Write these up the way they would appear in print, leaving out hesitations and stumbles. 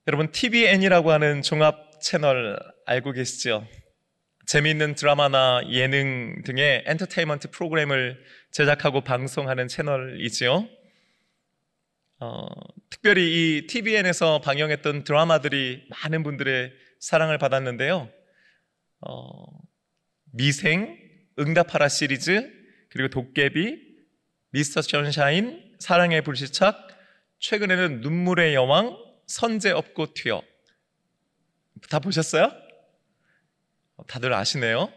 여러분, TVN이라고 하는 종합 채널 알고 계시죠? 재미있는 드라마나 예능 등의 엔터테인먼트 프로그램을 제작하고 방송하는 채널이지요. 특별히 이 TVN에서 방영했던 드라마들이 많은 분들의 사랑을 받았는데요. 미생, 응답하라 시리즈, 그리고 도깨비, 미스터 선샤인, 사랑의 불시착, 최근에는 눈물의 여왕, 선제 없고 튀어. 다 보셨어요? 다들 아시네요.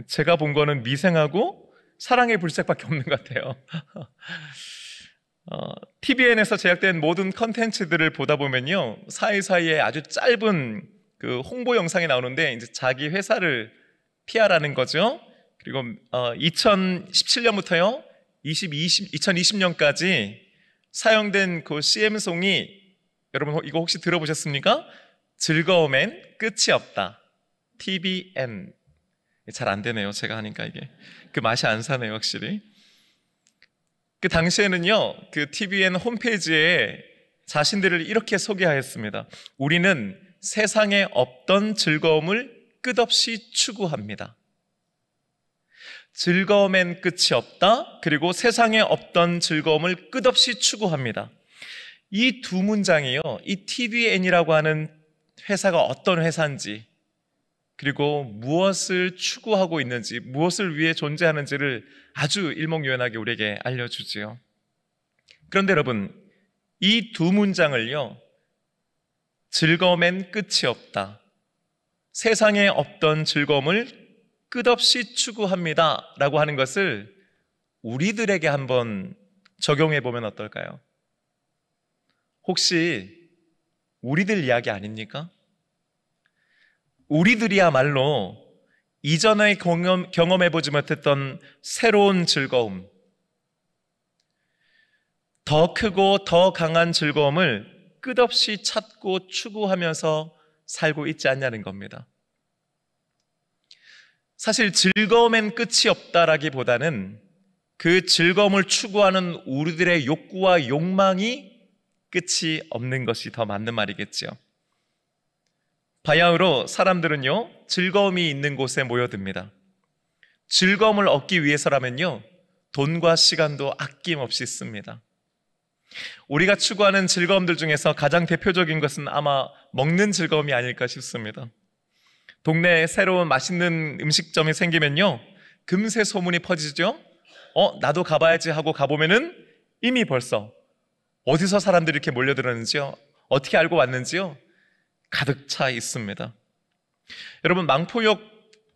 제가 본 거는 미생하고 사랑의 불시착밖에 없는 것 같아요. TVN에서 제작된 모든 컨텐츠들을 보다 보면요, 사이사이에 아주 짧은 그 홍보 영상이 나오는데 이제 자기 회사를 PR하는 거죠. 그리고 2017년부터요 2020년까지 사용된 그 CM송이, 여러분 이거 혹시 들어보셨습니까? 즐거움엔 끝이 없다. TVN. 잘 안 되네요, 제가 하니까. 이게 그 맛이 안 사네요, 확실히. 그 당시에는요, 그 TVN 홈페이지에 자신들을 이렇게 소개하였습니다. 우리는 세상에 없던 즐거움을 끝없이 추구합니다. 즐거움엔 끝이 없다. 그리고 세상에 없던 즐거움을 끝없이 추구합니다. 이 두 문장이요, 이 TVN이라고 하는 회사가 어떤 회사인지, 그리고 무엇을 추구하고 있는지, 무엇을 위해 존재하는지를 아주 일목요연하게 우리에게 알려주지요. 그런데 여러분, 이 두 문장을요, 즐거움엔 끝이 없다, 세상에 없던 즐거움을 끝없이 추구합니다 라고 하는 것을 우리들에게 한번 적용해 보면 어떨까요? 혹시 우리들 이야기 아닙니까? 우리들이야말로 이전에 경험해보지 못했던 새로운 즐거움, 더 크고 더 강한 즐거움을 끝없이 찾고 추구하면서 살고 있지 않냐는 겁니다. 사실 즐거움엔 끝이 없다라기보다는 그 즐거움을 추구하는 우리들의 욕구와 욕망이 끝이 없는 것이 더 맞는 말이겠죠. 바야흐로 사람들은요, 즐거움이 있는 곳에 모여듭니다. 즐거움을 얻기 위해서라면요, 돈과 시간도 아낌없이 씁니다. 우리가 추구하는 즐거움들 중에서 가장 대표적인 것은 아마 먹는 즐거움이 아닐까 싶습니다. 동네에 새로운 맛있는 음식점이 생기면요, 금세 소문이 퍼지죠. 나도 가봐야지 하고 가보면은 이미 벌써 어디서 사람들이 이렇게 몰려들었는지요, 어떻게 알고 왔는지요, 가득 차 있습니다. 여러분, 망포역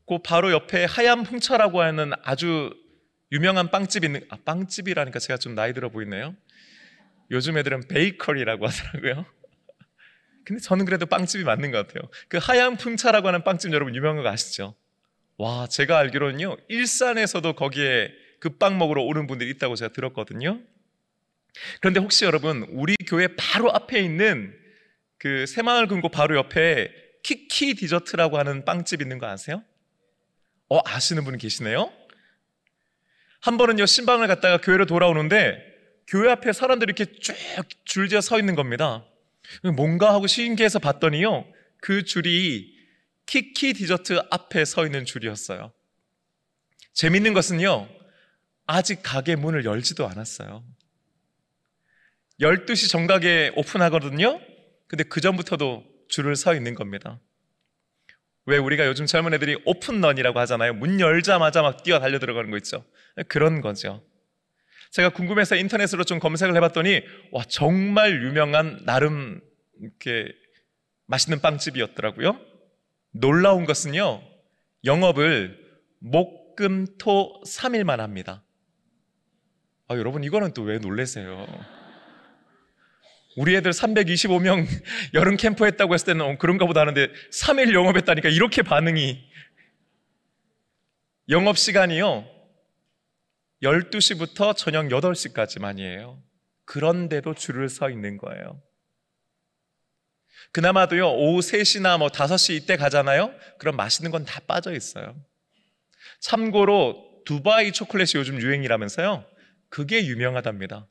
그 바로 옆에 하얀 풍차라고 하는 아주 유명한 빵집이 있는, 빵집이라니까 제가 좀 나이 들어 보이네요. 요즘 애들은 베이커리라고 하더라고요. 근데 저는 그래도 빵집이 맞는 것 같아요. 그 하얀 풍차라고 하는 빵집 여러분 유명한 거 아시죠? 와, 제가 알기로는요, 일산에서도 거기에 그 빵 먹으러 오는 분들이 있다고 제가 들었거든요. 그런데 혹시 여러분, 우리 교회 바로 앞에 있는 그 새마을금고 바로 옆에 키키 디저트라고 하는 빵집 있는 거 아세요? 아시는 분 계시네요? 한 번은요, 신방을 갔다가 교회로 돌아오는데 교회 앞에 사람들이 이렇게 쭉 줄지어 서 있는 겁니다. 뭔가 하고 신기해서 봤더니요, 그 줄이 키키 디저트 앞에 서 있는 줄이었어요. 재밌는 것은요, 아직 가게 문을 열지도 않았어요. 12시 정각에 오픈하거든요. 근데 그 전부터도 줄을 서 있는 겁니다. 왜 우리가 요즘 젊은 애들이 오픈런이라고 하잖아요. 문 열자마자 막 뛰어 달려 들어가는 거 있죠. 그런 거죠. 제가 궁금해서 인터넷으로 좀 검색을 해봤더니, 와, 정말 유명한 나름 이렇게 맛있는 빵집이었더라고요. 놀라운 것은요, 영업을 목, 금, 토 3일만 합니다. 여러분, 이거는 또 왜 놀라세요? 우리 애들 325명 여름 캠프 했다고 했을 때는 그런가 보다 하는데 3일 영업했다니까 이렇게 반응이. 영업시간이요 12시부터 저녁 8시까지만이에요. 그런데도 줄을 서 있는 거예요. 그나마도요, 오후 3시나 5시 이때 가잖아요. 그럼 맛있는 건 다 빠져 있어요. 참고로 두바이 초콜릿이 요즘 유행이라면서요. 그게 유명하답니다.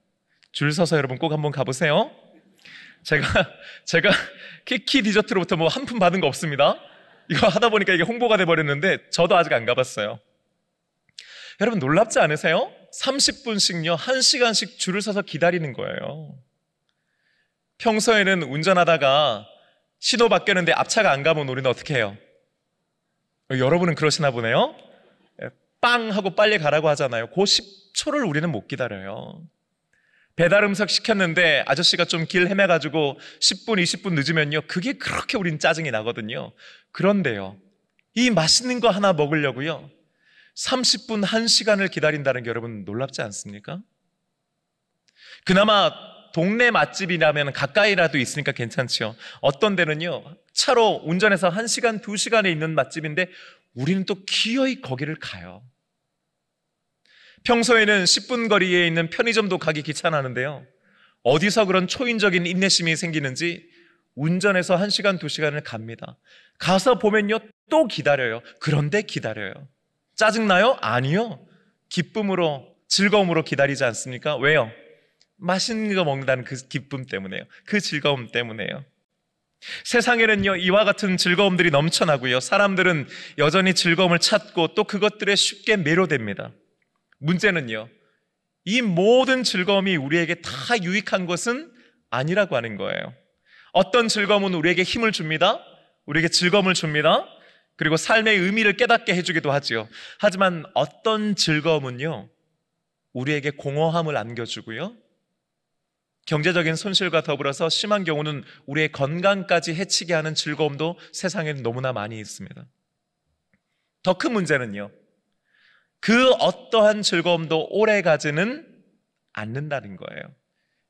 줄 서서 여러분 꼭 한번 가보세요. 제가 키키 디저트로부터 뭐 한 푼 받은 거 없습니다. 이거 하다 보니까 이게 홍보가 돼버렸는데 저도 아직 안 가봤어요. 여러분 놀랍지 않으세요? 30분씩요 1시간씩 줄을 서서 기다리는 거예요. 평소에는 운전하다가 신호 바뀌었는데 앞차가 안 가면 우리는 어떻게 해요? 여러분은 그러시나 보네요. 빵 하고 빨리 가라고 하잖아요. 그 10초를 우리는 못 기다려요. 배달 음식 시켰는데 아저씨가 좀 길 헤매가지고 10분, 20분 늦으면요 그게 그렇게 우린 짜증이 나거든요. 그런데요 이 맛있는 거 하나 먹으려고요 30분, 1시간을 기다린다는 게 여러분 놀랍지 않습니까? 그나마 동네 맛집이라면 가까이라도 있으니까 괜찮죠. 어떤 데는요 차로 운전해서 1시간, 2시간에 있는 맛집인데 우리는 또 기어이 거기를 가요. 평소에는 10분 거리에 있는 편의점도 가기 귀찮아하는데요 어디서 그런 초인적인 인내심이 생기는지 운전해서 1시간, 2시간을 갑니다. 가서 보면요 또 기다려요. 그런데 기다려요. 짜증나요? 아니요. 기쁨으로, 즐거움으로 기다리지 않습니까? 왜요? 맛있는 거 먹는다는 그 기쁨 때문에요. 그 즐거움 때문에요. 세상에는요 이와 같은 즐거움들이 넘쳐나고요 사람들은 여전히 즐거움을 찾고 또 그것들에 쉽게 매료됩니다. 문제는요 이 모든 즐거움이 우리에게 다 유익한 것은 아니라고 하는 거예요. 어떤 즐거움은 우리에게 힘을 줍니다. 우리에게 즐거움을 줍니다. 그리고 삶의 의미를 깨닫게 해주기도 하죠. 하지만 어떤 즐거움은요 우리에게 공허함을 안겨주고요 경제적인 손실과 더불어서 심한 경우는 우리의 건강까지 해치게 하는 즐거움도 세상에는 너무나 많이 있습니다. 더 큰 문제는요 그 어떠한 즐거움도 오래 가지는 않는다는 거예요.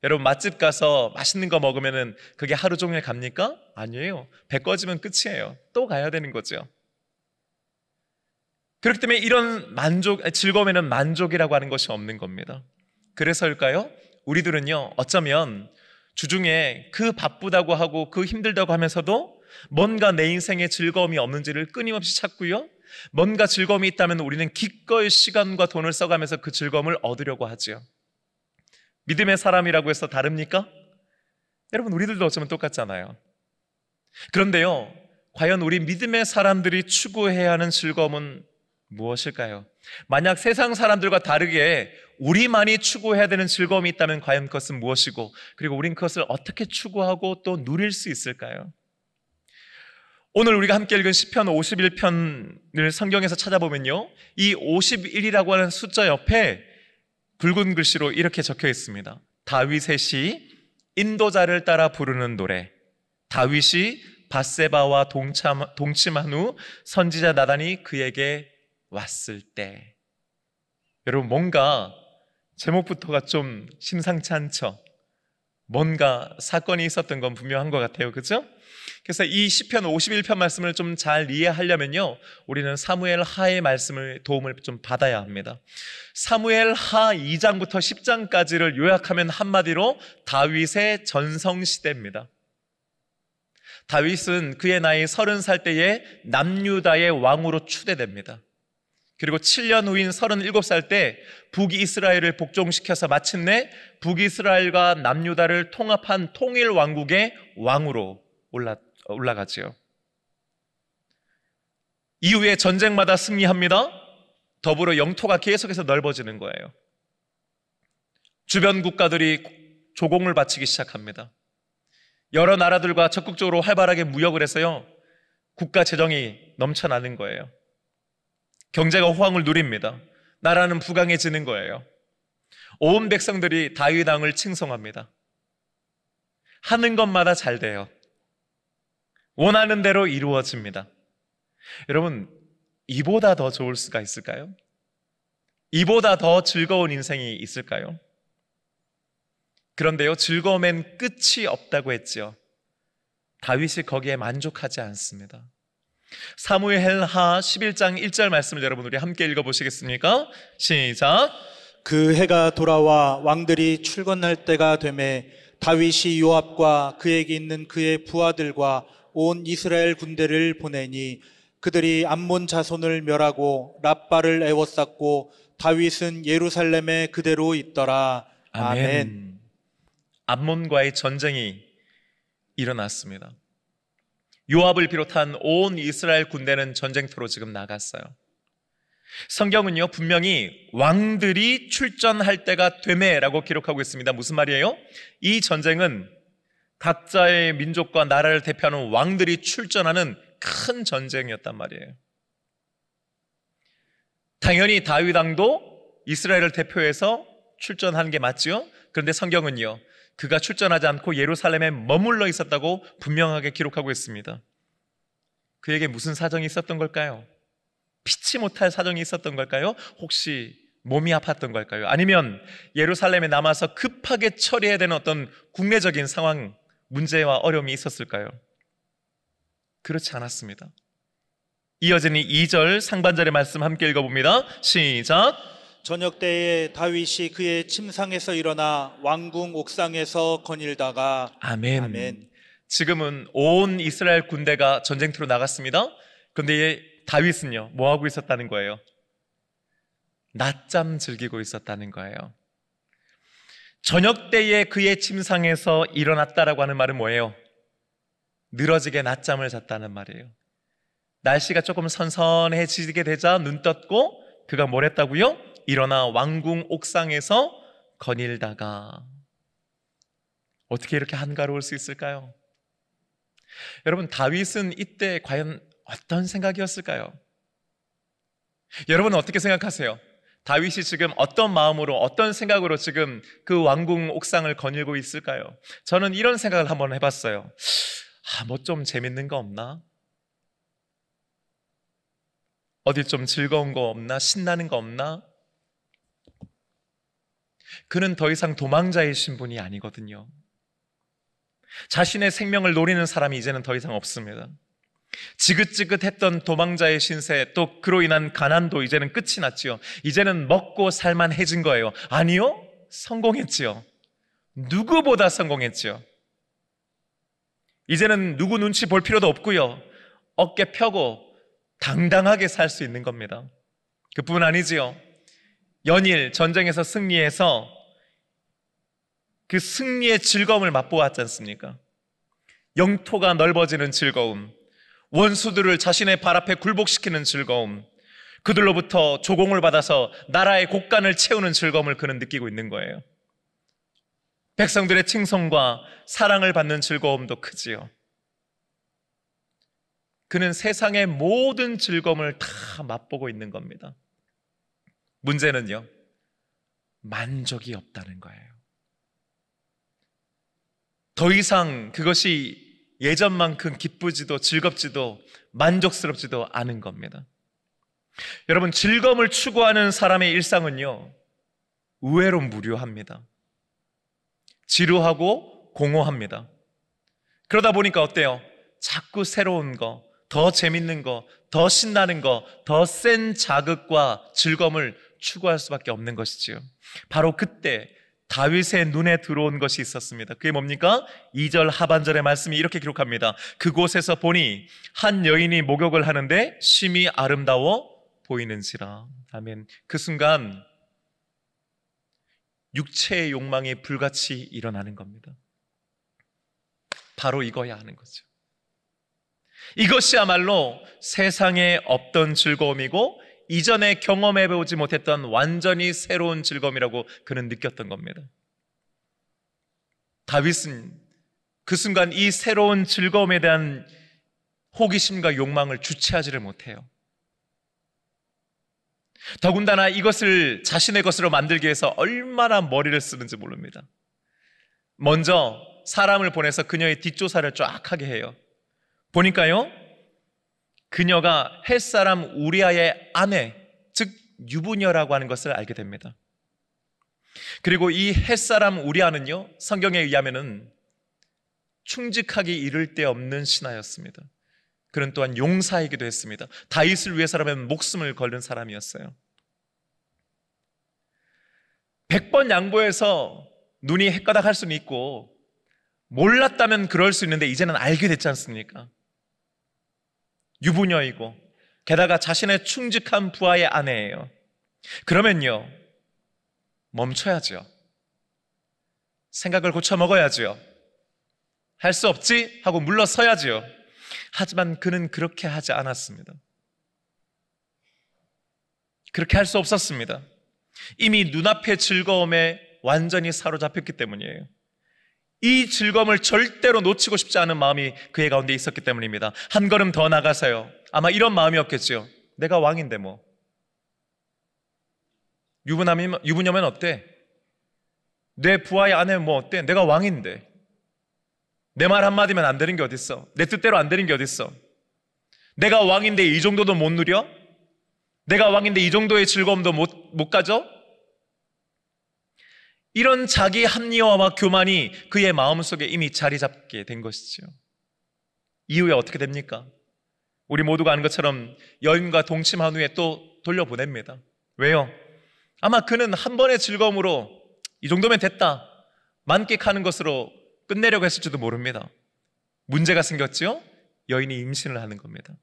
여러분 맛집 가서 맛있는 거 먹으면 그게 하루 종일 갑니까? 아니에요. 배 꺼지면 끝이에요. 또 가야 되는 거죠. 그렇기 때문에 이런 즐거움에는 만족이라고 하는 것이 없는 겁니다. 그래서일까요? 우리들은요 어쩌면 주중에 그 바쁘다고 하고 그 힘들다고 하면서도 뭔가 내 인생에 즐거움이 없는지를 끊임없이 찾고요 뭔가 즐거움이 있다면 우리는 기꺼이 시간과 돈을 써가면서 그 즐거움을 얻으려고 하죠. 믿음의 사람이라고 해서 다릅니까? 여러분 우리들도 어쩌면 똑같잖아요. 그런데요 과연 우리 믿음의 사람들이 추구해야 하는 즐거움은 무엇일까요? 만약 세상 사람들과 다르게 우리만이 추구해야 되는 즐거움이 있다면 과연 그것은 무엇이고 그리고 우린 그것을 어떻게 추구하고 또 누릴 수 있을까요? 오늘 우리가 함께 읽은 시편 51편을 성경에서 찾아보면요 이 51이라고 하는 숫자 옆에 붉은 글씨로 이렇게 적혀 있습니다. 다윗의 시 인도자를 따라 부르는 노래. 다윗이 밧세바와 동침한 후 선지자 나단이 그에게 왔을 때. 여러분 뭔가 제목부터가 좀 심상치 않죠? 뭔가 사건이 있었던 건 분명한 것 같아요. 그렇죠? 그래서 이 시편 51편 말씀을 좀 잘 이해하려면요 우리는 사무엘 하의 말씀을 도움을 좀 받아야 합니다. 사무엘 하 2장부터 10장까지를 요약하면 한마디로 다윗의 전성시대입니다. 다윗은 그의 나이 30살 때에 남유다의 왕으로 추대됩니다. 그리고 7년 후인 37살 때 북이스라엘을 복종시켜서 마침내 북이스라엘과 남유다를 통합한 통일왕국의 왕으로 올라가지요. 이후에 전쟁마다 승리합니다. 더불어 영토가 계속해서 넓어지는 거예요. 주변 국가들이 조공을 바치기 시작합니다. 여러 나라들과 적극적으로 활발하게 무역을 해서요 국가 재정이 넘쳐나는 거예요. 경제가 호황을 누립니다. 나라는 부강해지는 거예요. 온 백성들이 다윗 왕을 칭송합니다. 하는 것마다 잘 돼요. 원하는 대로 이루어집니다. 여러분 이보다 더 좋을 수가 있을까요? 이보다 더 즐거운 인생이 있을까요? 그런데요 즐거움엔 끝이 없다고 했죠. 다윗이 거기에 만족하지 않습니다. 사무엘하 11장 1절 말씀을 여러분 우리 함께 읽어보시겠습니까? 시작. 그 해가 돌아와 왕들이 출건할 때가 되매 다윗이 요압과 그에게 있는 그의 부하들과 온 이스라엘 군대를 보내니 그들이 암몬 자손을 멸하고 랍바를 에워쌌고 다윗은 예루살렘에 그대로 있더라. 아멘. 암몬과의 전쟁이 일어났습니다. 요압을 비롯한 온 이스라엘 군대는 전쟁터로 지금 나갔어요. 성경은요, 분명히 왕들이 출전할 때가 되매라고 기록하고 있습니다. 무슨 말이에요? 이 전쟁은 각자의 민족과 나라를 대표하는 왕들이 출전하는 큰 전쟁이었단 말이에요. 당연히 다윗 왕도 이스라엘을 대표해서 출전하는 게 맞지요? 그런데 성경은요, 그가 출전하지 않고 예루살렘에 머물러 있었다고 분명하게 기록하고 있습니다. 그에게 무슨 사정이 있었던 걸까요? 피치 못할 사정이 있었던 걸까요? 혹시 몸이 아팠던 걸까요? 아니면 예루살렘에 남아서 급하게 처리해야 되는 어떤 국내적인 상황, 문제와 어려움이 있었을까요? 그렇지 않았습니다. 이어지는 2절 상반절의 말씀 함께 읽어봅니다. 시작. 저녁 때에 다윗이 그의 침상에서 일어나 왕궁 옥상에서 거닐다가 아멘. 아멘. 지금은 온 이스라엘 군대가 전쟁터로 나갔습니다. 그런데 다윗은요, 뭐 하고 있었다는 거예요? 낮잠 즐기고 있었다는 거예요. 저녁 때에 그의 침상에서 일어났다라고 하는 말은 뭐예요? 늘어지게 낮잠을 잤다는 말이에요. 날씨가 조금 선선해지게 되자 눈 떴고 그가 뭘 했다고요? 일어나 왕궁 옥상에서 거닐다가. 어떻게 이렇게 한가로울 수 있을까요? 여러분, 다윗은 이때 과연 어떤 생각이었을까요? 여러분은 어떻게 생각하세요? 다윗이 지금 어떤 마음으로, 어떤 생각으로 지금 그 왕궁 옥상을 거닐고 있을까요? 저는 이런 생각을 한번 해봤어요. 뭐 좀 재밌는 거 없나? 어디 좀 즐거운 거 없나? 신나는 거 없나? 그는 더 이상 도망자이신 분이 아니거든요. 자신의 생명을 노리는 사람이 이제는 더 이상 없습니다. 지긋지긋했던 도망자의 신세, 또 그로 인한 가난도 이제는 끝이 났지요. 이제는 먹고 살만해진 거예요. 아니요, 성공했지요. 누구보다 성공했지요. 이제는 누구 눈치 볼 필요도 없고요. 어깨 펴고 당당하게 살 수 있는 겁니다. 그뿐 아니지요. 연일 전쟁에서 승리해서 그 승리의 즐거움을 맛보았지 않습니까? 영토가 넓어지는 즐거움, 원수들을 자신의 발 앞에 굴복시키는 즐거움, 그들로부터 조공을 받아서 나라의 곳간을 채우는 즐거움을 그는 느끼고 있는 거예요. 백성들의 칭송과 사랑을 받는 즐거움도 크지요. 그는 세상의 모든 즐거움을 다 맛보고 있는 겁니다. 문제는요, 만족이 없다는 거예요. 더 이상 그것이 예전만큼 기쁘지도 즐겁지도 만족스럽지도 않은 겁니다. 여러분, 즐거움을 추구하는 사람의 일상은요, 의외로 무료합니다. 지루하고 공허합니다. 그러다 보니까 어때요? 자꾸 새로운 거, 더 재밌는 거, 더 신나는 거, 더 센 자극과 즐거움을 추구할 수밖에 없는 것이지요. 바로 그때 다윗의 눈에 들어온 것이 있었습니다. 그게 뭡니까? 2절 하반절의 말씀이 이렇게 기록합니다. 그곳에서 보니 한 여인이 목욕을 하는데 심히 아름다워 보이는지라. 아멘. 그 순간 육체의 욕망이 불같이 일어나는 겁니다. 바로 이거야 하는 거죠. 이것이야말로 세상에 없던 즐거움이고 이전에 경험해보지 못했던 완전히 새로운 즐거움이라고 그는 느꼈던 겁니다. 다윗은 그 순간 이 새로운 즐거움에 대한 호기심과 욕망을 주체하지를 못해요. 더군다나 이것을 자신의 것으로 만들기 위해서 얼마나 머리를 쓰는지 모릅니다. 먼저 사람을 보내서 그녀의 뒷조사를 쫙 하게 해요. 보니까요, 그녀가 햇사람 우리아의 아내, 즉 유부녀라고 하는 것을 알게 됩니다. 그리고 이 햇사람 우리아는요, 성경에 의하면은 충직하기 이를 데 없는 신하였습니다. 그는 또한 용사이기도 했습니다. 다윗을 위해서라면 목숨을 걸는 사람이었어요. 100번 양보해서 눈이 헷가닥할 수는 있고 몰랐다면 그럴 수 있는데 이제는 알게 됐지 않습니까? 유부녀이고 게다가 자신의 충직한 부하의 아내예요. 그러면요, 멈춰야죠. 생각을 고쳐 먹어야죠. 할 수 없지 하고 물러서야지요. 하지만 그는 그렇게 하지 않았습니다. 그렇게 할 수 없었습니다. 이미 눈앞의 즐거움에 완전히 사로잡혔기 때문이에요. 이 즐거움을 절대로 놓치고 싶지 않은 마음이 그의 가운데 있었기 때문입니다. 한 걸음 더 나가서요. 아마 이런 마음이었겠죠. 내가 왕인데 뭐. 유부녀면 어때? 내 부하의 아내면 뭐 어때? 내가 왕인데. 내 말 한마디면 안 되는 게 어딨어? 내 뜻대로 안 되는 게 어딨어? 내가 왕인데 이 정도도 못 누려? 내가 왕인데 이 정도의 즐거움도 못 가져? 이런 자기 합리화와 교만이 그의 마음속에 이미 자리 잡게 된 것이죠. 이후에 어떻게 됩니까? 우리 모두가 아는 것처럼 여인과 동침한 후에 또 돌려보냅니다. 왜요? 아마 그는 한 번의 즐거움으로 이 정도면 됐다, 만끽하는 것으로 끝내려고 했을지도 모릅니다. 문제가 생겼죠? 여인이 임신을 하는 겁니다.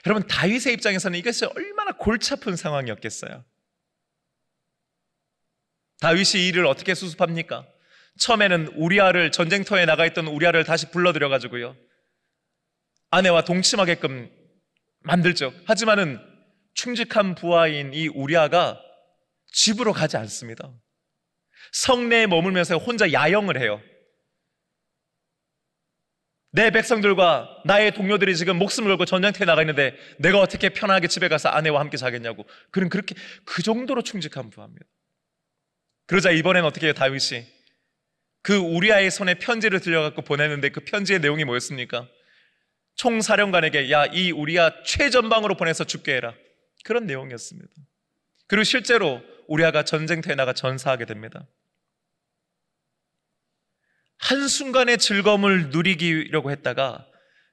여러분, 다윗의 입장에서는 이것이 얼마나 골치 아픈 상황이었겠어요. 다윗이 이 일을 어떻게 수습합니까? 처음에는 우리아를, 전쟁터에 나가 있던 우리아를 다시 불러들여가지고요, 아내와 동침하게끔 만들죠. 하지만은 충직한 부하인 이 우리아가 집으로 가지 않습니다. 성내에 머물면서 혼자 야영을 해요. 내 백성들과 나의 동료들이 지금 목숨을 걸고 전쟁터에 나가 있는데 내가 어떻게 편하게 집에 가서 아내와 함께 자겠냐고. 그는 그렇게 그 정도로 충직한 부하입니다. 그러자 이번엔 어떻게 해요? 다윗이 그 우리아의 손에 편지를 들려갖고 보내는데 그 편지의 내용이 뭐였습니까? 총사령관에게 야, 이 우리아 최전방으로 보내서 죽게 해라, 그런 내용이었습니다. 그리고 실제로 우리아가 전쟁터에 나가 전사하게 됩니다. 한순간의 즐거움을 누리기려고 했다가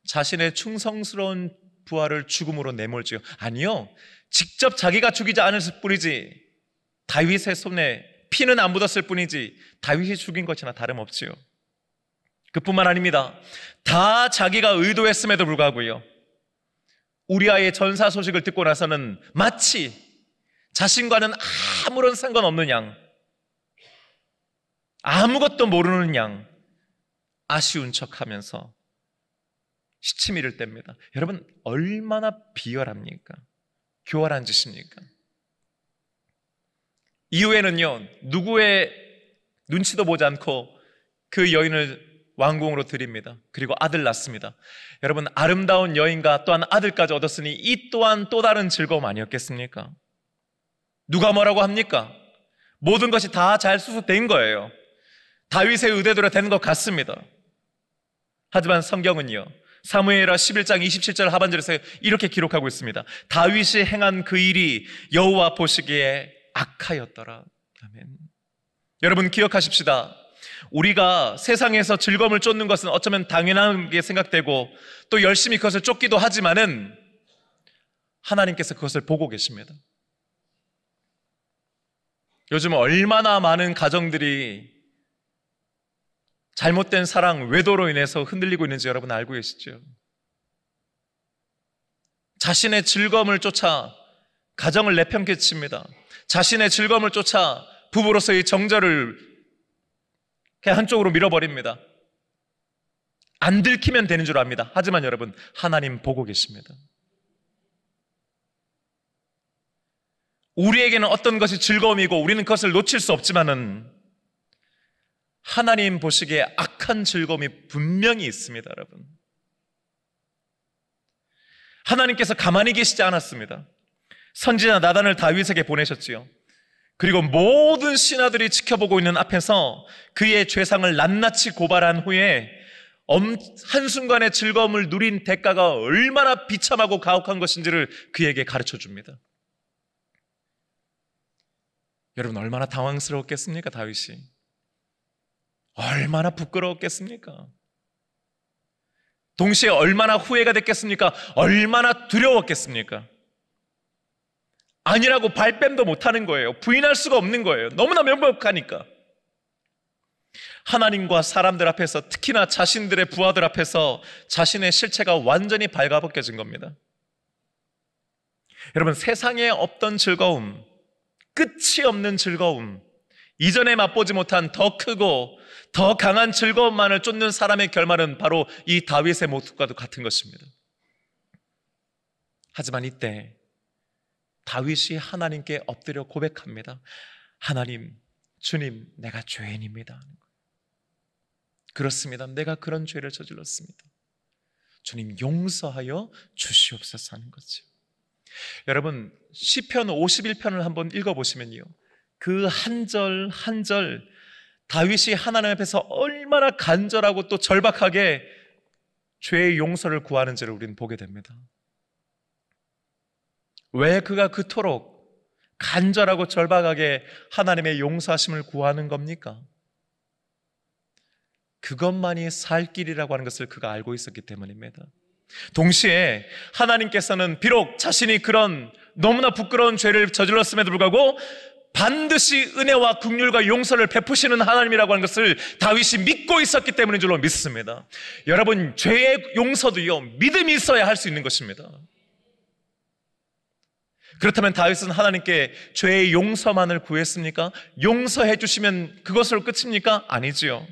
자신의 충성스러운 부하를 죽음으로 내몰지요. 아니요, 직접 자기가 죽이지 않았을 뿐이지, 다윗의 손에 피는 안 묻었을 뿐이지 다윗이 죽인 것이나 다름없지요. 그뿐만 아닙니다. 다 자기가 의도했음에도 불구하고요, 우리아의 전사 소식을 듣고 나서는 마치 자신과는 아무런 상관없는 양, 아무것도 모르는 양, 아쉬운 척하면서 시치미를 뗍니다. 여러분, 얼마나 비열합니까? 교활한 짓입니까? 이후에는요, 누구의 눈치도 보지 않고 그 여인을 왕궁으로 들입니다. 그리고 아들 낳습니다. 여러분, 아름다운 여인과 또한 아들까지 얻었으니 이 또한 또 다른 즐거움 아니었겠습니까? 누가 뭐라고 합니까? 모든 것이 다 잘 수습된 거예요. 다윗의 의대대로 된 것 같습니다. 하지만 성경은요, 사무엘하 11장 27절 하반절에서 이렇게 기록하고 있습니다. 다윗이 행한 그 일이 여호와 보시기에 악하였더라. 아멘. 여러분, 기억하십시다. 우리가 세상에서 즐거움을 쫓는 것은 어쩌면 당연하게 생각되고 또 열심히 그것을 쫓기도 하지만은 하나님께서 그것을 보고 계십니다. 요즘 얼마나 많은 가정들이 잘못된 사랑, 외도로 인해서 흔들리고 있는지 여러분 알고 계시죠? 자신의 즐거움을 쫓아 가정을 내팽개 칩니다. 자신의 즐거움을 쫓아 부부로서의 정절을 그냥 한쪽으로 밀어버립니다. 안 들키면 되는 줄 압니다. 하지만 여러분, 하나님 보고 계십니다. 우리에게는 어떤 것이 즐거움이고 우리는 그것을 놓칠 수 없지만은 하나님 보시기에 악한 즐거움이 분명히 있습니다. 여러분, 하나님께서 가만히 계시지 않았습니다. 선지자 나단을 다윗에게 보내셨지요. 그리고 모든 신하들이 지켜보고 있는 앞에서 그의 죄상을 낱낱이 고발한 후에 한순간의 즐거움을 누린 대가가 얼마나 비참하고 가혹한 것인지를 그에게 가르쳐 줍니다. 여러분, 얼마나 당황스러웠겠습니까? 다윗이 얼마나 부끄러웠겠습니까? 동시에 얼마나 후회가 됐겠습니까? 얼마나 두려웠겠습니까? 아니라고 발뺌도 못하는 거예요. 부인할 수가 없는 거예요. 너무나 명백하니까. 하나님과 사람들 앞에서, 특히나 자신들의 부하들 앞에서 자신의 실체가 완전히 발가벗겨진 겁니다. 여러분, 세상에 없던 즐거움, 끝이 없는 즐거움, 이전에 맛보지 못한 더 크고 더 강한 즐거움만을 쫓는 사람의 결말은 바로 이 다윗의 모습과도 같은 것입니다. 하지만 이때 다윗이 하나님께 엎드려 고백합니다. 하나님, 주님, 내가 죄인입니다. 그렇습니다. 내가 그런 죄를 저질렀습니다. 주님, 용서하여 주시옵소서 하는 거죠. 여러분, 시편 51편을 한번 읽어보시면요, 그 한 절 한 절 다윗이 하나님 앞에서 얼마나 간절하고 또 절박하게 죄의 용서를 구하는지를 우리는 보게 됩니다. 왜 그가 그토록 간절하고 절박하게 하나님의 용서하심을 구하는 겁니까? 그것만이 살 길이라고 하는 것을 그가 알고 있었기 때문입니다. 동시에 하나님께서는 비록 자신이 그런 너무나 부끄러운 죄를 저질렀음에도 불구하고 반드시 은혜와 긍휼과 용서를 베푸시는 하나님이라고 하는 것을 다윗이 믿고 있었기 때문인 줄로 믿습니다. 여러분, 죄의 용서도요, 믿음이 있어야 할 수 있는 것입니다. 그렇다면 다윗은 하나님께 죄의 용서만을 구했습니까? 용서해 주시면 그것으로 끝입니까? 아니지요.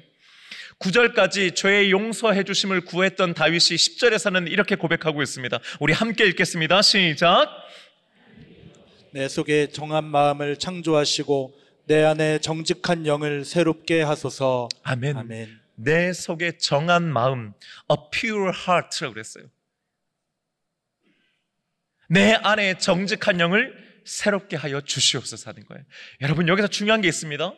9절까지 죄의 용서해 주심을 구했던 다윗이 10절에서는 이렇게 고백하고 있습니다. 우리 함께 읽겠습니다. 시작. 내 속에 정한 마음을 창조하시고 내 안에 정직한 영을 새롭게 하소서. 아멘. 아멘. 내 속에 정한 마음, a pure heart라고 그랬어요. 내 안에 정직한 영을 새롭게 하여 주시옵소서 하는 거예요. 여러분, 여기서 중요한 게 있습니다.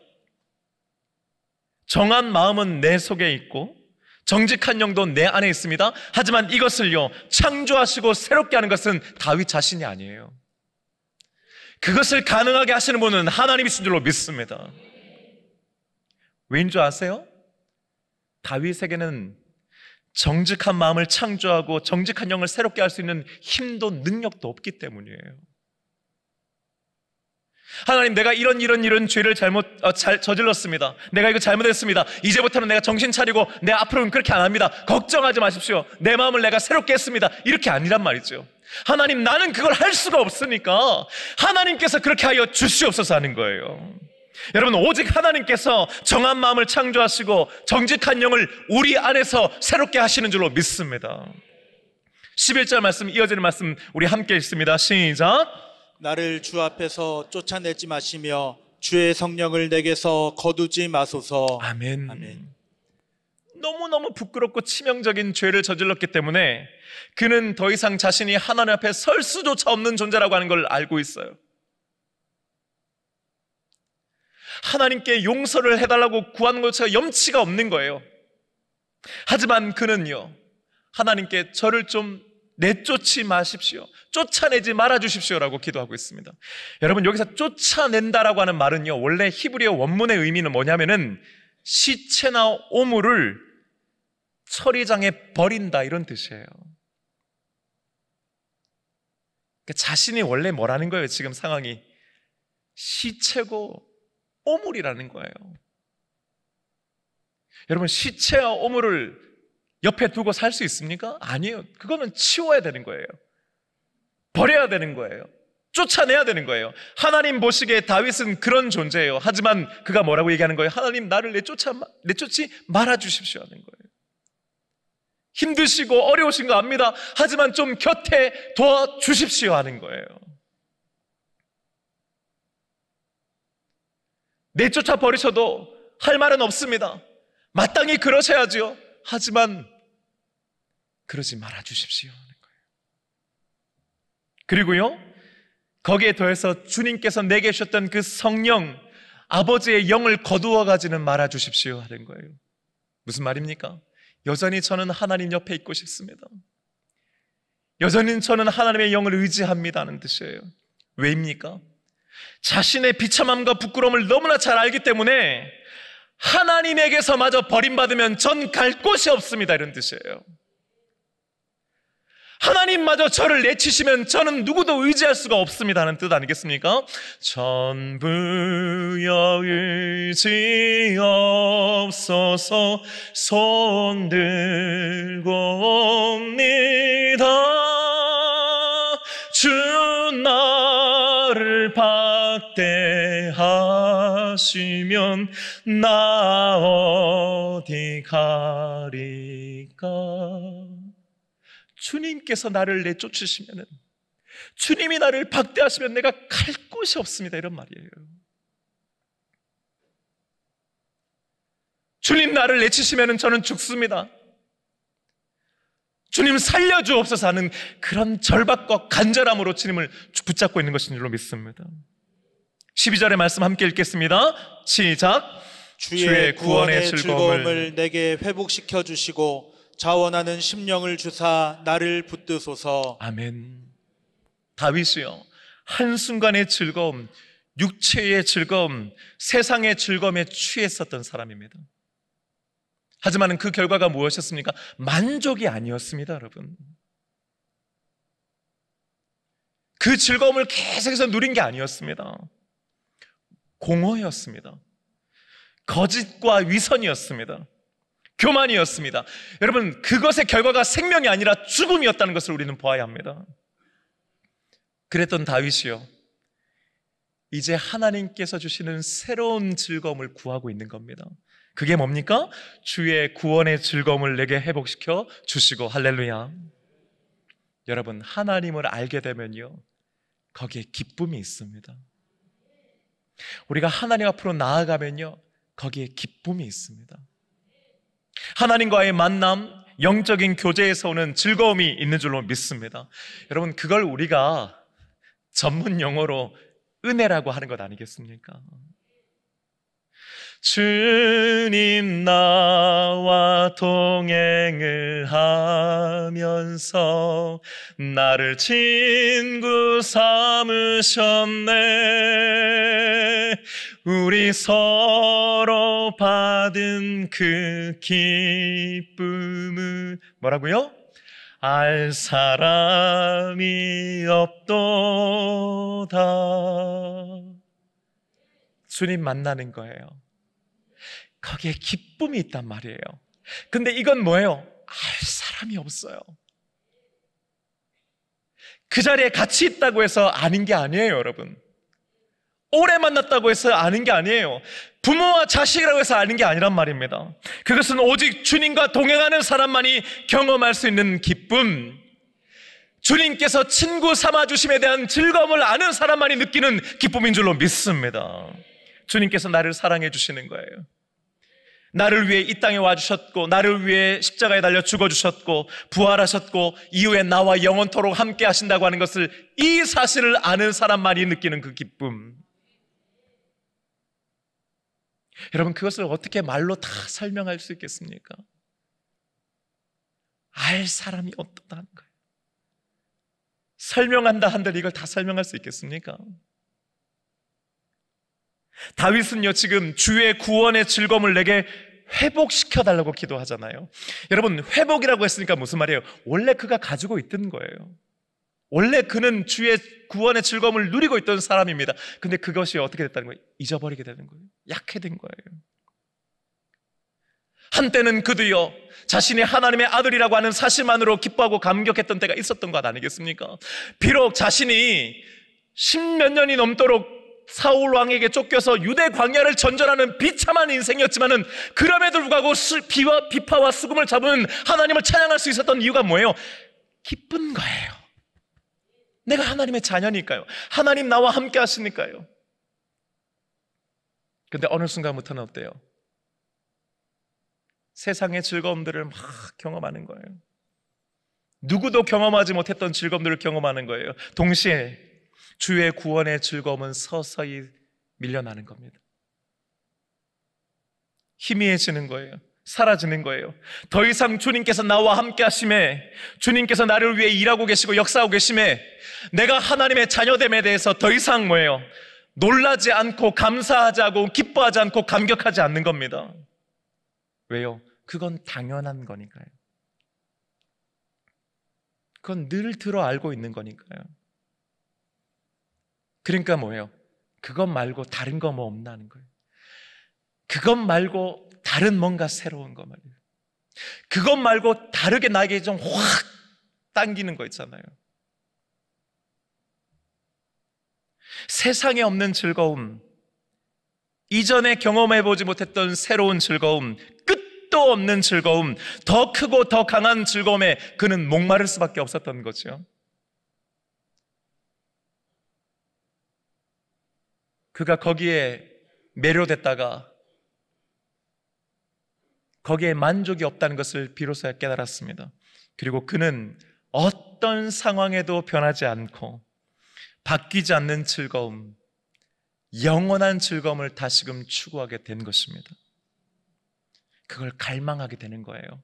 정한 마음은 내 속에 있고 정직한 영도 내 안에 있습니다. 하지만 이것을요, 창조하시고 새롭게 하는 것은 다윗 자신이 아니에요. 그것을 가능하게 하시는 분은 하나님이신 줄로 믿습니다. 왜인 줄 아세요? 다윗에게는 정직한 마음을 창조하고 정직한 영을 새롭게 할 수 있는 힘도 능력도 없기 때문이에요. 하나님, 내가 이런 죄를 저질렀습니다. 내가 이거 잘못했습니다. 이제부터는 내가 정신 차리고 내 앞으로는 그렇게 안 합니다. 걱정하지 마십시오. 내 마음을 내가 새롭게 했습니다. 이렇게 아니란 말이죠. 하나님, 나는 그걸 할 수가 없으니까 하나님께서 그렇게 하여 주시옵소서 하는 거예요. 여러분, 오직 하나님께서 정한 마음을 창조하시고 정직한 영을 우리 안에서 새롭게 하시는 줄로 믿습니다. 11절 말씀, 이어지는 말씀 우리 함께 읽습니다. 시작. 나를 주 앞에서 쫓아내지 마시며 주의 성령을 내게서 거두지 마소서. 아멘. 아멘. 너무너무 부끄럽고 치명적인 죄를 저질렀기 때문에 그는 더 이상 자신이 하나님 앞에 설 수조차 없는 존재라고 하는 걸 알고 있어요. 하나님께 용서를 해달라고 구하는 것처럼 염치가 없는 거예요. 하지만 그는요, 하나님께 저를 좀 내쫓지 마십시오, 쫓아내지 말아주십시오라고 기도하고 있습니다. 여러분, 여기서 쫓아낸다라고 하는 말은요, 원래 히브리어 원문의 의미는 뭐냐면은 시체나 오물을 처리장에 버린다, 이런 뜻이에요. 그러니까 자신이 원래 뭐라는 거예요? 지금 상황이 시체고 오물이라는 거예요. 여러분, 시체와 오물을 옆에 두고 살 수 있습니까? 아니에요. 그거는 치워야 되는 거예요. 버려야 되는 거예요. 쫓아내야 되는 거예요. 하나님 보시기에 다윗은 그런 존재예요. 하지만 그가 뭐라고 얘기하는 거예요? 하나님, 나를 내쫓지 말아주십시오 하는 거예요. 힘드시고 어려우신 거 압니다. 하지만 좀 곁에 도와주십시오 하는 거예요. 내쫓아 버리셔도 할 말은 없습니다. 마땅히 그러셔야죠. 하지만 그러지 말아주십시오 하는 거예요. 그리고요, 거기에 더해서 주님께서 내게 주셨던 그 성령, 아버지의 영을 거두어 가지는 말아주십시오 하는 거예요. 무슨 말입니까? 여전히 저는 하나님 옆에 있고 싶습니다. 여전히 저는 하나님의 영을 의지합니다는 뜻이에요. 왜입니까? 자신의 비참함과 부끄러움을 너무나 잘 알기 때문에 하나님에게서마저 버림받으면 전 갈 곳이 없습니다, 이런 뜻이에요. 하나님마저 저를 내치시면 저는 누구도 의지할 수가 없습니다 하는 뜻 아니겠습니까? 전부여 의지 없어서 손 들고 옵니다. 주 나를 박대하시네. 가시면 나 어디 가리까. 주님께서 나를 내쫓으시면, 주님이 나를 박대하시면 내가 갈 곳이 없습니다, 이런 말이에요. 주님 나를 내치시면 저는 죽습니다. 주님 살려주옵소서 하는 그런 절박과 간절함으로 주님을 붙잡고 있는 것인 줄로 믿습니다. 12절의 말씀 함께 읽겠습니다. 시작. 주의 구원의 즐거움을 내게 회복시켜 주시고 자원하는 심령을 주사 나를 붙드소서. 아멘. 다윗이요, 한순간의 즐거움, 육체의 즐거움, 세상의 즐거움에 취했었던 사람입니다. 하지만 그 결과가 무엇이었습니까? 만족이 아니었습니다, 여러분. 그 즐거움을 계속해서 누린 게 아니었습니다. 공허였습니다. 거짓과 위선이었습니다. 교만이었습니다. 여러분, 그것의 결과가 생명이 아니라 죽음이었다는 것을 우리는 보아야 합니다. 그랬던 다윗이요, 이제 하나님께서 주시는 새로운 즐거움을 구하고 있는 겁니다. 그게 뭡니까? 주의 구원의 즐거움을 내게 회복시켜 주시고. 할렐루야. 여러분, 하나님을 알게 되면요, 거기에 기쁨이 있습니다. 우리가 하나님 앞으로 나아가면요, 거기에 기쁨이 있습니다. 하나님과의 만남, 영적인 교제에서 오는 즐거움이 있는 줄로 믿습니다. 여러분, 그걸 우리가 전문 용어로 은혜라고 하는 것 아니겠습니까? 주님 나와 동행을 하면서 나를 친구 삼으셨네. 우리 서로 받은 그 기쁨은 뭐라고요? 알 사람이 없도다. 주님 만나는 거예요. 거기에 기쁨이 있단 말이에요. 근데 이건 뭐예요? 알 사람이 없어요. 그 자리에 같이 있다고 해서 아는 게 아니에요, 여러분. 오래 만났다고 해서 아는 게 아니에요. 부모와 자식이라고 해서 아는 게 아니란 말입니다. 그것은 오직 주님과 동행하는 사람만이 경험할 수 있는 기쁨, 주님께서 친구 삼아주심에 대한 즐거움을 아는 사람만이 느끼는 기쁨인 줄로 믿습니다. 주님께서 나를 사랑해 주시는 거예요. 나를 위해 이 땅에 와주셨고, 나를 위해 십자가에 달려 죽어주셨고, 부활하셨고, 이후에 나와 영원토록 함께 하신다고 하는 것을, 이 사실을 아는 사람만이 느끼는 그 기쁨. 여러분, 그것을 어떻게 말로 다 설명할 수 있겠습니까? 알 사람이 어떠다는 거예요. 설명한다 한들 이걸 다 설명할 수 있겠습니까? 다윗은요, 지금 주의 구원의 즐거움을 내게 회복시켜달라고 기도하잖아요. 여러분, 회복이라고 했으니까 무슨 말이에요? 원래 그가 가지고 있던 거예요. 원래 그는 주의 구원의 즐거움을 누리고 있던 사람입니다. 근데 그것이 어떻게 됐다는 거예요? 잊어버리게 되는 거예요. 약해진 거예요. 한때는 그도요, 자신이 하나님의 아들이라고 하는 사실만으로 기뻐하고 감격했던 때가 있었던 것 아니겠습니까? 비록 자신이 10몇 년이 넘도록 사울 왕에게 쫓겨서 유대 광야를 전전하는 비참한 인생이었지만은, 그럼에도 불구하고 비파와 수금을 잡은 하나님을 찬양할 수 있었던 이유가 뭐예요? 기쁜 거예요. 내가 하나님의 자녀니까요. 하나님 나와 함께 하시니까요. 근데 어느 순간부터는 어때요? 세상의 즐거움들을 막 경험하는 거예요. 누구도 경험하지 못했던 즐거움들을 경험하는 거예요. 동시에 주의 구원의 즐거움은 서서히 밀려나는 겁니다. 희미해지는 거예요. 사라지는 거예요. 더 이상 주님께서 나와 함께 하심에, 주님께서 나를 위해 일하고 계시고 역사하고 계심에, 내가 하나님의 자녀됨에 대해서 더 이상 뭐예요? 놀라지 않고 감사하지 않고 기뻐하지 않고 감격하지 않는 겁니다. 왜요? 그건 당연한 거니까요. 그건 늘 들어 알고 있는 거니까요. 그러니까 뭐예요? 그것 말고 다른 거 뭐 없나는 거예요. 그것 말고 다른 뭔가 새로운 거 말이에요. 그것 말고 다르게 나에게 좀 확 당기는 거 있잖아요. 세상에 없는 즐거움, 이전에 경험해보지 못했던 새로운 즐거움, 끝도 없는 즐거움, 더 크고 더 강한 즐거움에 그는 목마를 수밖에 없었던 거죠. 그가 거기에 매료됐다가 거기에 만족이 없다는 것을 비로소야 깨달았습니다. 그리고 그는 어떤 상황에도 변하지 않고 바뀌지 않는 즐거움, 영원한 즐거움을 다시금 추구하게 된 것입니다. 그걸 갈망하게 되는 거예요.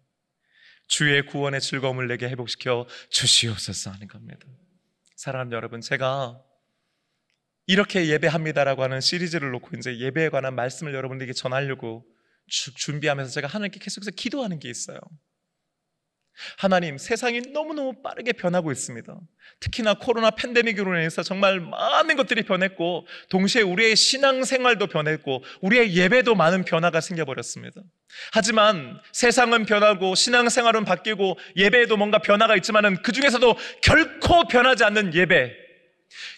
주의 구원의 즐거움을 내게 회복시켜 주시옵소서 하는 겁니다. 사랑하는 여러분, 제가 이렇게 예배합니다라고 하는 시리즈를 놓고 이제 예배에 관한 말씀을 여러분들에게 전하려고 쭉 준비하면서 제가 하나님께 계속해서 기도하는 게 있어요. 하나님, 세상이 너무너무 빠르게 변하고 있습니다. 특히나 코로나 팬데믹으로 인해서 정말 많은 것들이 변했고, 동시에 우리의 신앙생활도 변했고, 우리의 예배도 많은 변화가 생겨버렸습니다. 하지만 세상은 변하고 신앙생활은 바뀌고 예배에도 뭔가 변화가 있지만은 그 중에서도 결코 변하지 않는 예배,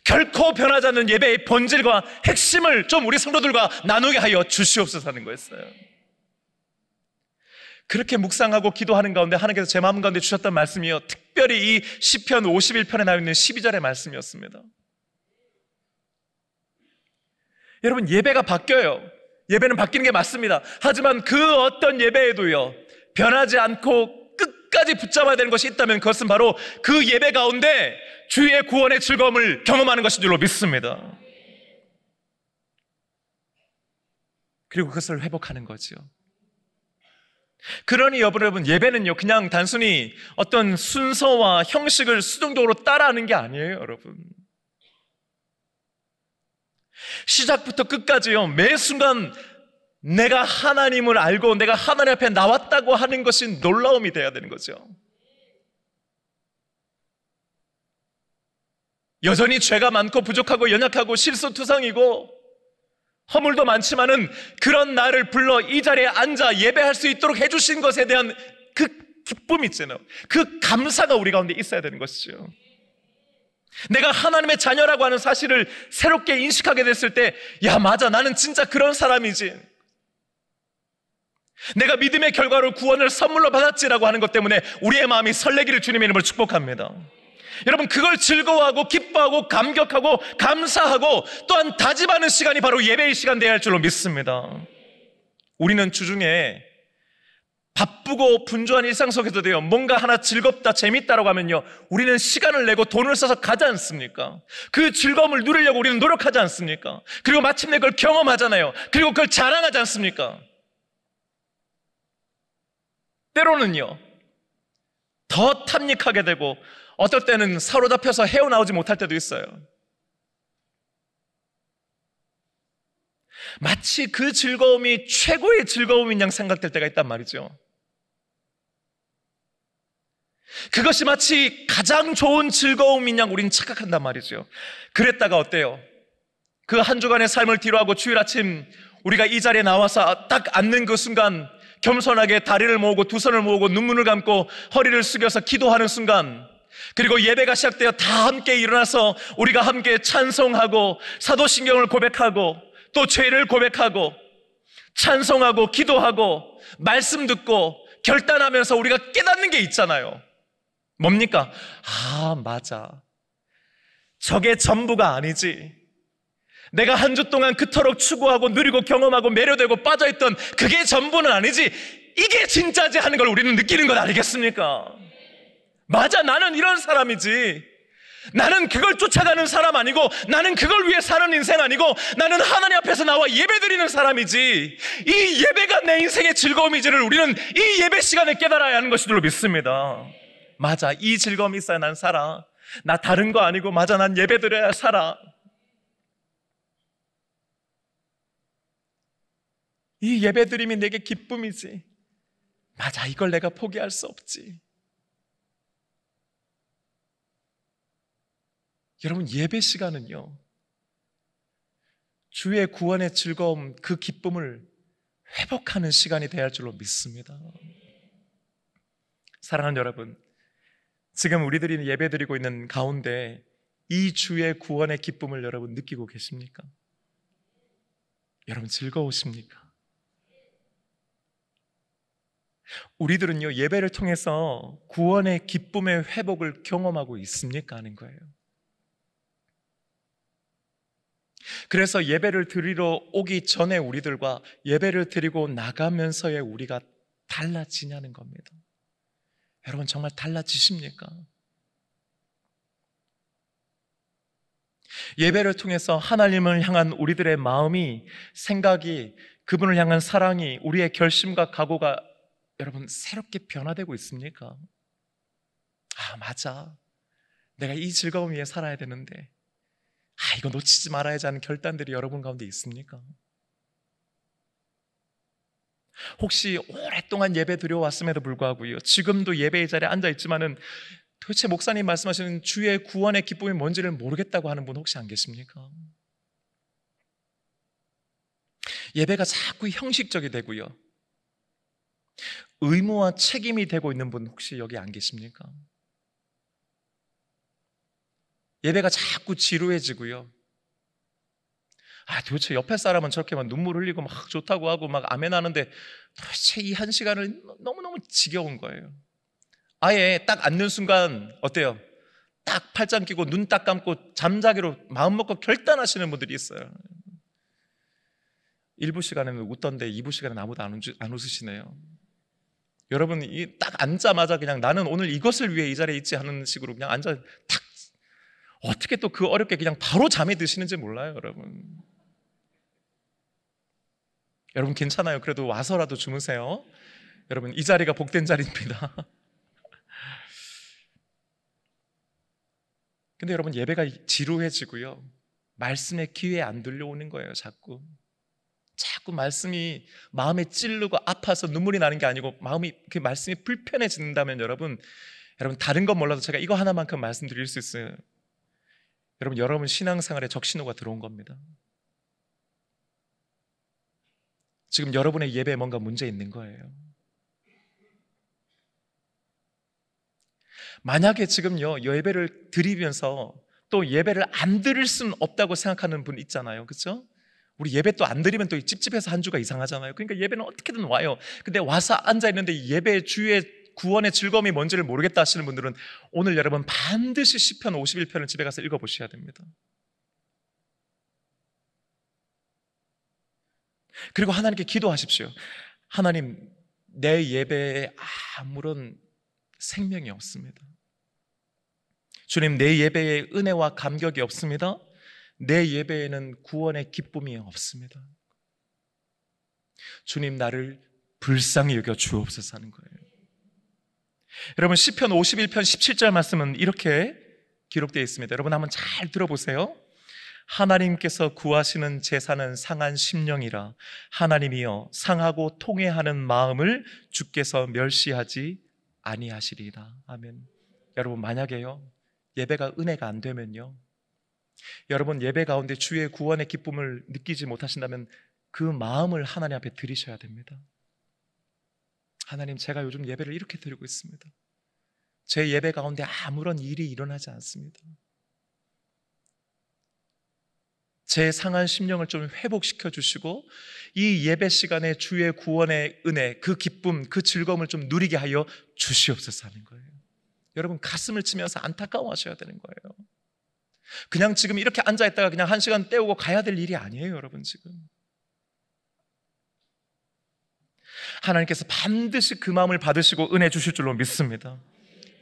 결코 변하지 않는 예배의 본질과 핵심을 좀 우리 성도들과 나누게 하여 주시옵소서 하는 거였어요. 그렇게 묵상하고 기도하는 가운데 하나님께서 제 마음 가운데 주셨던 말씀이요, 특별히 이 시편 51편에 나와 있는 12절의 말씀이었습니다. 여러분, 예배가 바뀌어요. 예배는 바뀌는 게 맞습니다. 하지만 그 어떤 예배에도요, 변하지 않고 끝까지 붙잡아야 되는 것이 있다면 그것은 바로 그 예배 가운데 주의 구원의 즐거움을 경험하는 것인 줄로 믿습니다. 그리고 그것을 회복하는 거죠. 그러니 여러분, 예배는요 그냥 단순히 어떤 순서와 형식을 수동적으로 따라하는 게 아니에요. 여러분, 시작부터 끝까지요, 매 순간 내가 하나님을 알고 내가 하나님 앞에 나왔다고 하는 것이 놀라움이 돼야 되는 거죠. 여전히 죄가 많고 부족하고 연약하고 실수투성이고 허물도 많지만은 그런 나를 불러 이 자리에 앉아 예배할 수 있도록 해주신 것에 대한 그 기쁨이 있잖아요. 그 감사가 우리 가운데 있어야 되는 것이죠. 내가 하나님의 자녀라고 하는 사실을 새롭게 인식하게 됐을 때, 야, 맞아, 나는 진짜 그런 사람이지, 내가 믿음의 결과로 구원을 선물로 받았지라고 하는 것 때문에 우리의 마음이 설레기를 주님의 이름으로 축복합니다. 여러분, 그걸 즐거워하고 기뻐하고 감격하고 감사하고 또한 다짐하는 시간이 바로 예배의 시간 되어야 할 줄로 믿습니다. 우리는 주중에 바쁘고 분주한 일상 속에서도요, 뭔가 하나 즐겁다, 재밌다라고 하면요, 우리는 시간을 내고 돈을 써서 가지 않습니까? 그 즐거움을 누리려고 우리는 노력하지 않습니까? 그리고 마침내 그걸 경험하잖아요. 그리고 그걸 자랑하지 않습니까? 때로는요, 더 탐닉하게 되고 어떨 때는 사로잡혀서 헤어나오지 못할 때도 있어요. 마치 그 즐거움이 최고의 즐거움인 양 생각될 때가 있단 말이죠. 그것이 마치 가장 좋은 즐거움인 양 우리는 착각한단 말이죠. 그랬다가 어때요? 그 한 주간의 삶을 뒤로하고 주일 아침 우리가 이 자리에 나와서 딱 앉는 그 순간, 겸손하게 다리를 모으고 두 손을 모으고 눈물을 감고 허리를 숙여서 기도하는 순간, 그리고 예배가 시작되어 다 함께 일어나서 우리가 함께 찬송하고 사도신경을 고백하고 또 죄를 고백하고 찬송하고 기도하고 말씀 듣고 결단하면서 우리가 깨닫는 게 있잖아요. 뭡니까? 아, 맞아, 저게 전부가 아니지. 내가 한 주 동안 그토록 추구하고 누리고 경험하고 매료되고 빠져있던 그게 전부는 아니지, 이게 진짜지 하는 걸 우리는 느끼는 것 아니겠습니까? 맞아, 나는 이런 사람이지. 나는 그걸 쫓아가는 사람 아니고, 나는 그걸 위해 사는 인생 아니고, 나는 하나님 앞에서 나와 예배드리는 사람이지, 이 예배가 내 인생의 즐거움이지를 우리는 이 예배 시간에 깨달아야 하는 것인 줄로 믿습니다. 맞아, 이 즐거움이 있어야 난 살아. 나 다른 거 아니고, 맞아, 난 예배드려야 살아. 이 예배드림이 내게 기쁨이지. 맞아, 이걸 내가 포기할 수 없지. 여러분, 예배 시간은요, 주의 구원의 즐거움, 그 기쁨을 회복하는 시간이 되어야 할 줄로 믿습니다. 사랑하는 여러분, 지금 우리들이 예배드리고 있는 가운데 이 주의 구원의 기쁨을 여러분 느끼고 계십니까? 여러분 즐거우십니까? 우리들은요, 예배를 통해서 구원의 기쁨의 회복을 경험하고 있습니까? 하는 거예요. 그래서 예배를 드리러 오기 전에 우리들과 예배를 드리고 나가면서의 우리가 달라지냐는 겁니다. 여러분 정말 달라지십니까? 예배를 통해서 하나님을 향한 우리들의 마음이, 생각이, 그분을 향한 사랑이, 우리의 결심과 각오가 여러분 새롭게 변화되고 있습니까? 아, 맞아. 내가 이 즐거움 위에 살아야 되는데, 이거 놓치지 말아야지 하는 결단들이 여러분 가운데 있습니까? 혹시 오랫동안 예배 드려왔음에도 불구하고요, 지금도 예배의 자리에 앉아있지만은 도대체 목사님 말씀하시는 주의 구원의 기쁨이 뭔지를 모르겠다고 하는 분 혹시 안 계십니까? 예배가 자꾸 형식적이 되고요, 의무와 책임이 되고 있는 분 혹시 여기 안 계십니까? 예배가 자꾸 지루해지고요, 도대체 옆에 사람은 저렇게 막 눈물 흘리고 막 좋다고 하고 막 아멘 하는데 도대체 이 한 시간을 너무너무 지겨운 거예요. 아예 딱 앉는 순간 어때요? 딱 팔짱 끼고 눈 딱 감고 잠자기로 마음 먹고 결단하시는 분들이 있어요. 1부 시간에는 웃던데 2부 시간에는 아무도 안 웃으시네요. 여러분 딱 앉자마자 그냥 나는 오늘 이것을 위해 이 자리에 있지 하는 식으로 그냥 앉아 탁, 어떻게 또 그 어렵게 그냥 바로 잠이 드시는지 몰라요. 여러분 괜찮아요. 그래도 와서라도 주무세요. 여러분 이 자리가 복된 자리입니다. 근데 여러분 예배가 지루해지고요, 말씀의 귀에 안 들려오는 거예요. 자꾸 말씀이 마음에 찌르고 아파서 눈물이 나는 게 아니고 그 말씀이 불편해진다면 여러분 다른 건 몰라도 제가 이거 하나만큼 말씀드릴 수 있어요. 여러분 신앙생활에 적신호가 들어온 겁니다. 지금 여러분의 예배에 뭔가 문제 있는 거예요. 만약에 지금요, 예배를 드리면서 또 예배를 안 드릴 수는 없다고 생각하는 분 있잖아요. 그렇죠? 우리 예배 또 안 드리면 또 찝찝해서 한 주가 이상하잖아요. 그러니까 예배는 어떻게든 와요. 근데 와서 앉아있는데 예배 주의 구원의 즐거움이 뭔지를 모르겠다 하시는 분들은 오늘 여러분 반드시 시편 51편을 집에 가서 읽어보셔야 됩니다. 그리고 하나님께 기도하십시오. 하나님, 내 예배에 아무런 생명이 없습니다. 주님, 내 예배에 은혜와 감격이 없습니다. 내 예배에는 구원의 기쁨이 없습니다. 주님, 나를 불쌍히 여겨 주옵소서 하는 거예요. 여러분 시편 51편 17절 말씀은 이렇게 기록되어 있습니다. 여러분 한번 잘 들어보세요. 하나님께서 구하시는 제사는 상한 심령이라. 하나님이여 상하고 통회하는 마음을 주께서 멸시하지 아니하시리이다. 아멘. 여러분 만약에요, 예배가 은혜가 안 되면요, 여러분 예배 가운데 주의 구원의 기쁨을 느끼지 못하신다면 그 마음을 하나님 앞에 드리셔야 됩니다. 하나님, 제가 요즘 예배를 이렇게 드리고 있습니다. 제 예배 가운데 아무런 일이 일어나지 않습니다. 제 상한 심령을 좀 회복시켜 주시고 이 예배 시간에 주의 구원의 은혜, 그 기쁨, 그 즐거움을 좀 누리게 하여 주시옵소서 하는 거예요. 여러분 가슴을 치면서 안타까워하셔야 되는 거예요. 그냥 지금 이렇게 앉아있다가 그냥 1시간 때우고 가야 될 일이 아니에요. 여러분 지금 하나님께서 반드시 그 마음을 받으시고 은혜 주실 줄로 믿습니다.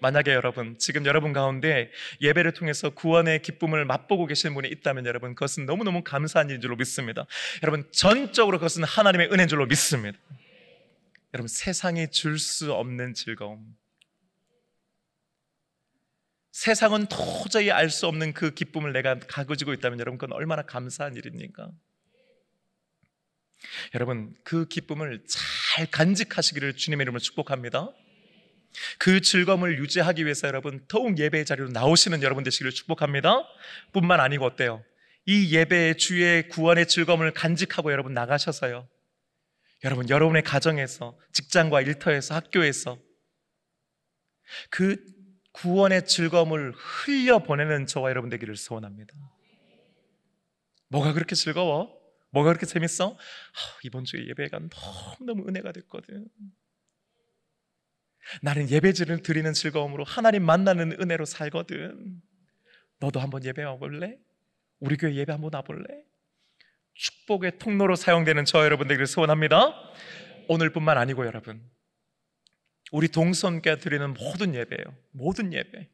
만약에 여러분 지금 여러분 가운데 예배를 통해서 구원의 기쁨을 맛보고 계신 분이 있다면 여러분 그것은 너무너무 감사한 일인 줄로 믿습니다. 여러분 전적으로 그것은 하나님의 은혜인 줄로 믿습니다. 여러분 세상이 줄 수 없는 즐거움, 세상은 도저히 알 수 없는 그 기쁨을 내가 가지고 있다면 여러분 그건 얼마나 감사한 일입니까? 여러분 그 기쁨을 잘 간직하시기를 주님의 이름으로 축복합니다. 그 즐거움을 유지하기 위해서 여러분 더욱 예배의 자리로 나오시는 여러분 되시기를 축복합니다. 뿐만 아니고 어때요? 이 예배의 주의 구원의 즐거움을 간직하고 여러분 나가셔서요, 여러분 여러분의 가정에서, 직장과 일터에서, 학교에서 그 구원의 즐거움을 흘려보내는 저와 여러분 되기를 소원합니다. 뭐가 그렇게 즐거워? 뭐가 그렇게 재밌어? 이번 주에 예배가 너무너무 은혜가 됐거든. 나는 예배를 드리는 즐거움으로 하나님 만나는 은혜로 살거든. 너도 한번 예배 와볼래? 우리 교회 예배 한번 와볼래? 축복의 통로로 사용되는 저 여러분들에게 소원합니다. 오늘뿐만 아니고 여러분, 우리 동성교회 드리는 모든 예배예요. 모든 예배,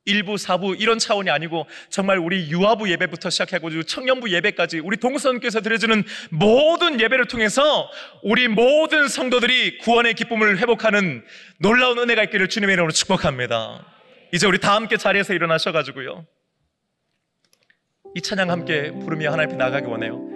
1부, 4부 이런 차원이 아니고 정말 우리 유아부 예배부터 시작하고 청년부 예배까지 우리 동성교회에서 드려주는 모든 예배를 통해서 우리 모든 성도들이 구원의 기쁨을 회복하는 놀라운 은혜가 있기를 주님의 이름으로 축복합니다. 이제 우리 다 함께 자리에서 일어나셔가지고요, 이 찬양 함께 부르며 하나님 앞에 나가기 원해요.